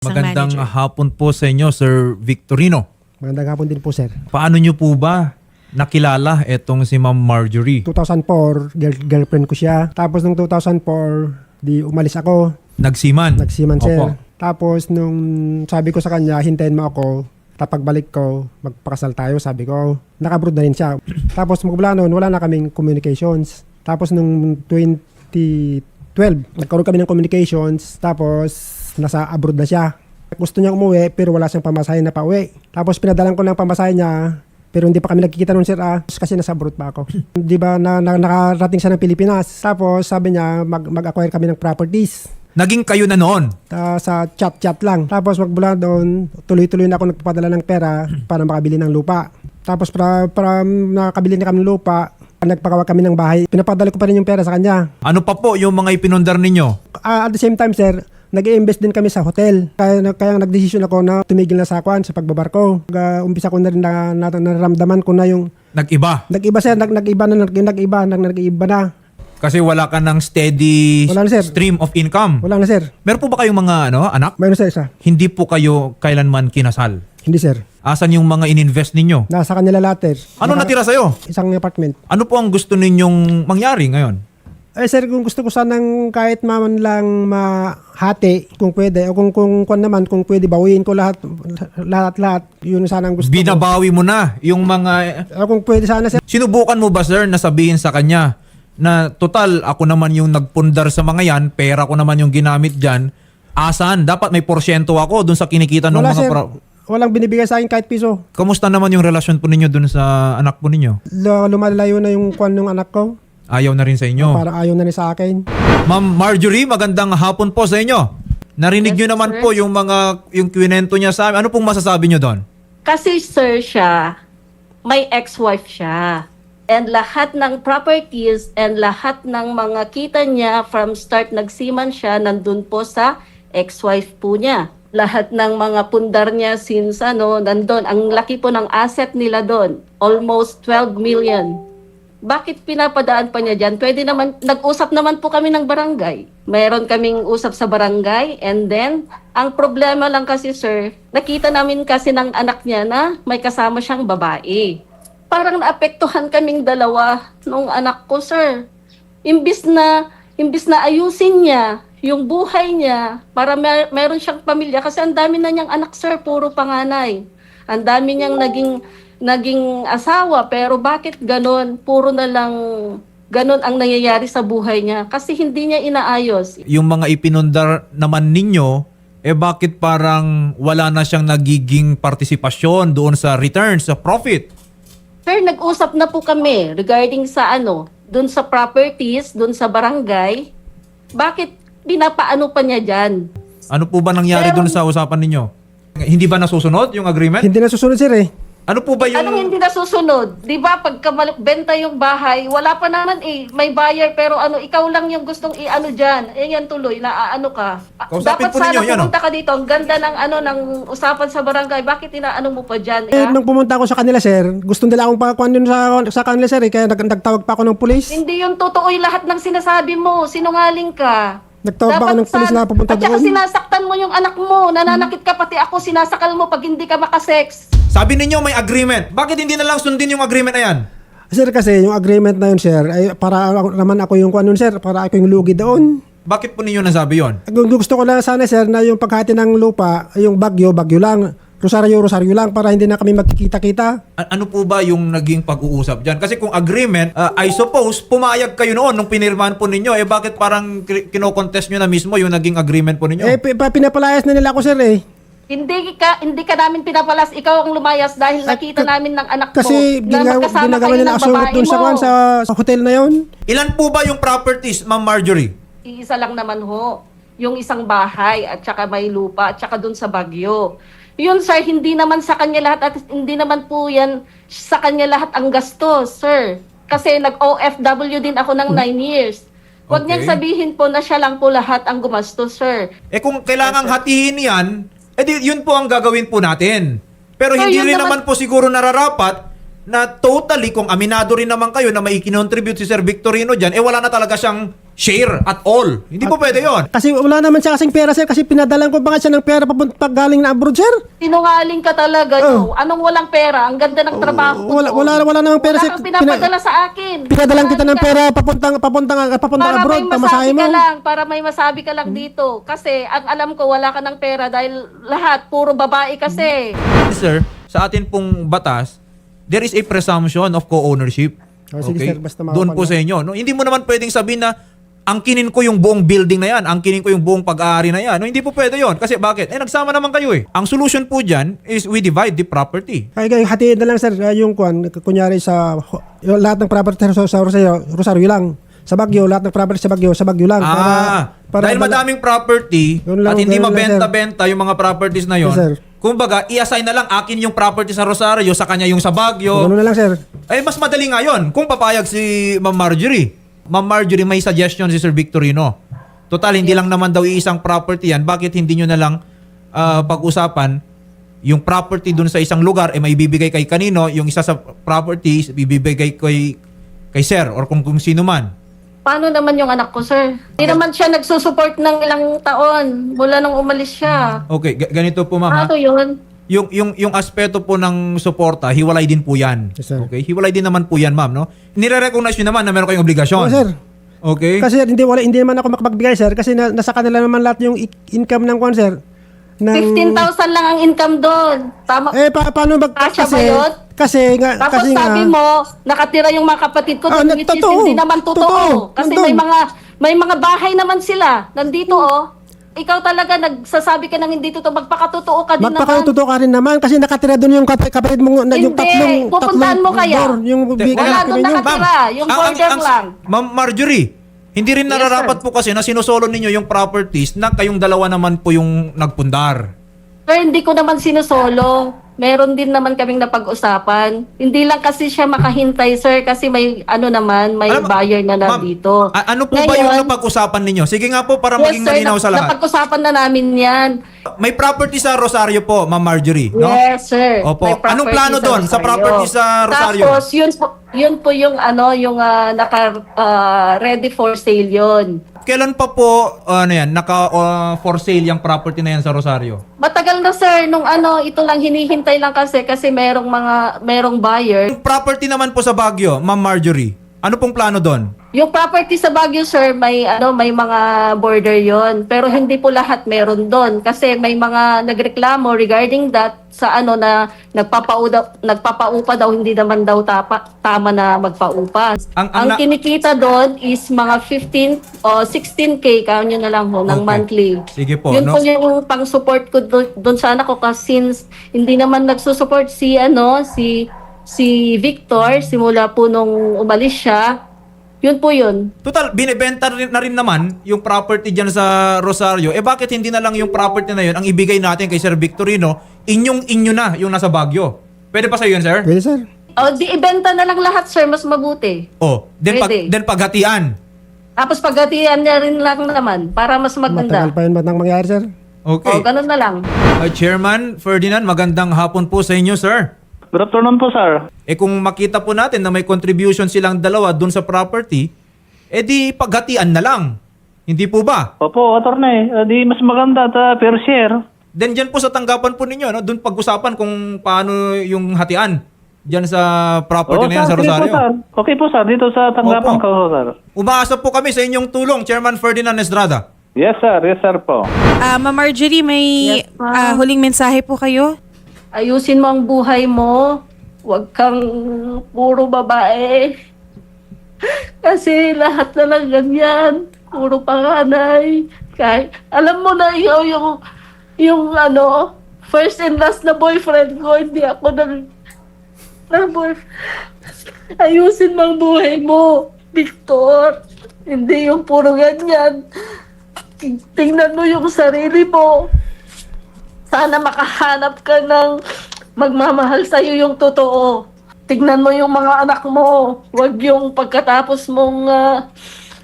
Magandang manager. hapon po sa inyo, Sir Victorino. Magandang hapon din po, sir. Paano nyo po ba nakilala etong si Ma'am Marjorie? 2004, girlfriend ko siya. Tapos nung 2004, di umalis ako. Nagsiman? Nagsiman, sir. Opo. Tapos nung sabi ko sa kanya, hintayin mo ako. Tapos pagbalik ko, magpakasal tayo, sabi ko. Naka-abroad na rin siya. Tapos magmula noon, wala na kaming communications. Tapos nung 2012, nagkaroon kami ng communications. Tapos nasa abroad na siya. Gusto niya umuwi pero wala siyang pamasahe na pauwi. Tapos pinadalan ko ng pamasahe niya pero hindi pa kami nagkikita noon, sir, kasi nasa abroad pa ako. Di ba nakarating siya ng Pilipinas. Tapos sabi niya mag-acquire kami ng properties. Naging kayo na noon? Sa chat lang. Tapos magmula doon, tuloy-tuloy na ako nagpapadala ng pera para makabili ng lupa. Tapos para nakabili na kami ng lupa, nagpagawa kami ng bahay. Pinapadala ko pa rin yung pera sa kanya. Ano pa po yung mga ipinundar ninyo? At the same time, sir, nag-i-invest din kami sa hotel. Kaya nagdesisyon ako na tumigil na sa pagbabarko. Umpisa ko na rin naramdaman ko na yung Nag-iba? nag-iba, sir, nag-iba na. Kasi wala ka ng steady Wala na, sir. stream of income. Wala na, sir. Meron po ba kayong mga anak? Mayroon, sir, isa. Hindi po kayo kailanman kinasal? Hindi, sir. Asan yung mga ininvest ninyo? Nasa kanila lahat, sir. Ano natira sa'yo? Isang apartment. Ano po ang gusto ninyong mangyari ngayon? Sir, kung gusto ko sanang kahit man lang mahati, kung pwede, o kung naman, kung pwede, bawiin ko lahat, yun sana ang gusto ko. Binabawi mo na yung mga... O kung pwede sana, sir. Sinubukan mo ba, sir, na sabihin sa kanya na total, ako naman yung nagpundar sa mga yan, pera ko naman yung ginamit dyan, asan? Dapat may porsyento ako dun sa kinikita ng Wala, mga... sir. Walang binibigay sa akin kahit piso. Kamusta naman yung relasyon po ninyo dun sa anak po ninyo? Lumalayo na yung kwan ng anak ko. Ayaw na rin sa inyo. Parang ayaw na rin sa akin. Ma'am Marjorie, magandang hapon po sa inyo. Narinig nyo naman sir. po yung kwento niya sa amin. Ano pong masasabi nyo doon? Kasi sir siya, may ex-wife siya. And lahat ng properties and lahat ng mga kita niya from start nagsiman siya nandun po sa ex-wife po niya. Lahat ng mga pundar niya since nandun. Ang laki po ng asset nila doon. Almost 12 million. Bakit pinapadaan pa niya dyan? Pwede naman, nag-usap naman po kami ng barangay. Mayroon kaming usap sa barangay and then, ang problema lang kasi sir, nakita namin kasi ng anak niya na may kasama siyang babae. Parang naapektuhan kaming dalawa nung anak ko, sir. Imbis na ayusin niya yung buhay niya para meron siyang pamilya kasi ang dami na niyang anak, sir, puro panganay. Ang dami niyang naging asawa, pero bakit ganon? Puro na lang ganon ang nangyayari sa buhay niya kasi hindi niya inaayos. Yung mga ipinundar naman ninyo, bakit parang wala na siyang nagiging partisipasyon doon sa returns, sa profit? Sir, nag-usap na po kami regarding sa doon sa properties, doon sa barangay. Bakit pinapaano pa niya dyan? Ano po ba nangyari Pero- doon sa usapan ninyo? Hindi ba nasusunod yung agreement? Hindi na susunod, sir, eh. Ano po ba yung... Anong hindi nasusunod? Di ba pagka benta yung bahay, wala pa naman may buyer pero ikaw lang yung gustong dyan. Yan tuloy, naaano ka. Kausapin Dapat po ninyo, sana yan, pumunta ka dito. Ang ganda ng ng usapan sa barangay. Bakit inaano mo pa dyan? Nung pumunta ako sa kanila, sir, gusto nila akong pakakuan din sa kanila, sir, eh. Kaya nagtawag pa ako ng pulis. Hindi yung totoo yung lahat ng sinasabi mo. Sinungaling ka. Nagtawag pa ako ng pulis na pupunta At saka doon. sinasaktan mo yung anak mo. Nananakit ka pati ako. Sinasakal mo pag hindi ka makasex. Sabi ninyo may agreement. Bakit hindi na lang sundin yung agreement na yan? Sir, kasi yung agreement na yun, sir, ay para naman ako yung kuan nun, sir, para ako yung lugi doon. Bakit po ninyo nasabi yon? Gusto ko lang sana, sir, na yung paghati ng lupa, yung bagyo lang. Rosaryo lang para hindi na kami magkikita-kita. Ano po ba yung naging pag-uusap dyan? Kasi kung agreement, I suppose, pumayag kayo noon nung pinirmahan po ninyo. Bakit parang kinokontest nyo na mismo yung naging agreement po ninyo? Pinapalayas na nila ako, sir, eh. Hindi ka namin pinapalas. Ikaw ang lumayas dahil nakita namin ng anak mo Kasi na magkasama ginagawa kayo nila ng asungot babae dun mo. sa hotel na yon. Ilan po ba yung properties, Ma'am Marjorie? Iisa lang naman ho. Yung isang bahay at saka may lupa at saka dun sa Bagyo. Yun sir, hindi naman sa kanya lahat at hindi naman po yan sa kanya lahat ang gastos, sir. Kasi nag-OFW din ako ng 9 years. Huwag Okay. niyang sabihin po na siya lang po lahat ang gumastos, sir. Kung kailangang hatiin yan, yun po ang gagawin po natin. Pero Sir, hindi yun rin naman naman- po siguro nararapat na totally, kung aminado rin naman kayo na may ikinontribute si Sir Victorino dyan, wala na talaga siyang share at all. Hindi po pwede yon. Kasi wala naman siya kasing pera, sir. Kasi pinadalan ko ba nga siya ng pera pag galing na abroad, sir? Sinungaling ka talaga, no? Anong walang pera? Ang ganda ng trabaho ko. Wala namang pera, sir. Wala kang pinapadala sa akin. Pinadalan kita ng pera papuntang abroad, pamasahe mo. Para may masabi ka lang dito. Kasi ang alam ko, wala ka ng pera dahil lahat, puro babae kasi. Sir, sa atin pong batas, there is a presumption of co-ownership. Oh, sige, sir, basta Doon po makapal sa inyo. No? Hindi mo naman pwedeng sabihin na angkinin ko yung buong building na yan, angkinin ko yung buong pag-aari na yan. No, hindi po pwede yon. Kasi bakit? Nagsama naman kayo eh. Ang solution po dyan is we divide the property. Kaya hatiin na lang, sir, yung kunyari yung lahat ng property sa Rosario lang. Sa Baguio, lahat ng property sa Baguio lang. Dahil madaming property Yun lang, at hindi ganun lang, mabenta-benta yung mga properties na yon. Yes, sir. Kumbaga, i-assign na lang akin yung property sa Rosario, sa kanya yung sa Baguio. Ganun na lang, sir. Mas madali nga yun kung papayag si Ma'am Marjorie. Ma'am Marjorie, may suggestion si Sir Victorino. Total, hindi lang naman daw iisang property yan. Bakit hindi nyo na lang pag-usapan yung property dun sa isang lugar, may ibibigay kay kanino, yung isa sa properties, ibibigay kay Sir or kung sino man. Paano naman yung anak ko, sir? Hindi naman siya nagsusupport ng ilang taon mula nung umalis siya. Okay, ganito po ma'am. Ano yun? Yung aspeto po ng suporta, hiwalay din po yan. Yes, sir. Okay? Hiwalay din naman po yan, ma'am, no? Nire-recognize nyo naman na meron kayong obligasyon. Oo, sir. Okay? Kasi hindi naman ako makapagbigay, sir. Kasi nasa kanila naman lahat yung income ng kwan, sir. 15,000 lang ang income doon. Tama. Paano Kasya ba yun? Tapos sabi mo, nakatira yung mga kapatid ko doon, which is hindi naman totoo. Kasi may mga bahay naman sila. Nandito, ikaw talaga nagsasabi ka ng hindi totoo. Magpakatotoo ka din naman. Magpakatotoo ka rin naman kasi nakatira doon yung kapatid mo, yung tatlong pupuntahan mo kaya? Wala doon nakatira, yung border lang. Ma'am Marjorie, hindi rin nararapat po kasi na sinusolo ninyo yung properties na kayong dalawa naman po yung nagpundar. Sir, hindi ko naman sinusolo. Meron din naman kaming napag-usapan. Hindi lang kasi siya makahintay, sir, kasi may buyer na nandito. Ano po ba yung napag-usapan ninyo? Sige nga po para maging malinaw sa lahat. Napag-usapan na namin yan. May property sa Rosario po, Ma'am Marjorie, no? Yes, sir. Opo. May property Anong plano doon sa property sa Rosario? Tapos, yun po yung ready for sale yun. Kailan pa po for sale yung property na yan sa Rosario? Matagal na, sir, ito lang hinihintay lang kasi merong buyer. Yung property naman po sa Baguio, Ma'am Marjorie, ano pong plano doon? Yung property sa Baguio, sir, may mga border yon, pero hindi po lahat meron doon kasi may mga nagreklamo regarding that sa na nagpapaupa daw, hindi naman daw tama na magpaupa. Ang kinikita doon is mga 15 o 16K, count nyo na lang ho, ng monthly. Sige po, Yun po yung pang-support ko doon sa anak ko kasi since hindi naman nagsusupport si Victor simula po nung umalis siya. Yun po yun. Total, binibenta na rin naman yung property dyan sa Rosario. Bakit hindi na lang yung property na yun ang ibigay natin kay Sir Victorino, inyo na yung nasa Baguio? Pwede pa sa yun, sir? Pwede, sir. Di ibenta na lang lahat, sir, mas mabuti. Then paghatian. Tapos paghatian niya rin lang naman para mas maganda. Matagal pa yun batang mangyari, sir. Okay. Ganun na lang. Chairman Ferdinand, magandang hapon po sa inyo, sir. Good afternoon po, sir. Kung makita po natin na may contribution silang dalawa dun sa property, di paghatian na lang. Hindi po ba? Opo, attorney. Di mas maganda at per share. Then dyan po sa tanggapan po ninyo, dun pag-usapan kung paano yung hatian dyan sa property na yan sa Rosario. Okay po, sir. Dito sa tanggapan ko, sir. Umaasa po kami sa inyong tulong, Chairman Ferdinand Estrada. Yes, sir. Yes, sir po. Ma'am Marjorie, may Yes, ma'am. huling mensahe po kayo? Ayusin mo ang buhay mo. Huwag kang puro babae. Kasi lahat na lang ganyan. Puro panganay. Kahit, alam mo na ikaw yung first and last na boyfriend ko. Hindi ako boyfriend. Ayusin mo ang buhay mo, Victor. Hindi yung puro ganyan. Tingnan mo yung sarili mo. Sana makahanap ka ng magmamahal sa'yo yung totoo. Tignan mo yung mga anak mo. Huwag yung pagkatapos mong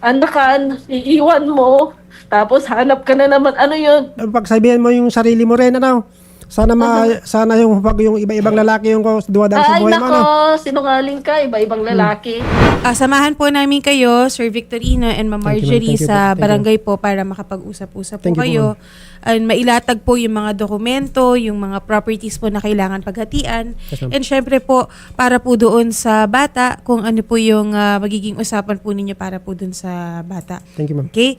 anakan, iiwan mo. Tapos hanap ka na naman. Ano yun? Pagsabihan mo yung sarili mo rin, Sana yung pag yung iba-ibang lalaki yung dumadaan sa Ay, buhay mo, nako, ano? sinungaling ka, iba-ibang lalaki. Samahan po namin kayo, Sir Victorino and Ma'am Thank you, ma'am. Marjorie, Thank you po. sa Thank you. barangay po para makapag-usap-usap po Thank you po, kayo. And mailatag po yung mga dokumento, yung mga properties po na kailangan paghatian. Yes, ma'am. And syempre po, para po doon sa bata, kung ano po yung magiging usapan po ninyo para po doon sa bata. Thank you, ma'am. Okay?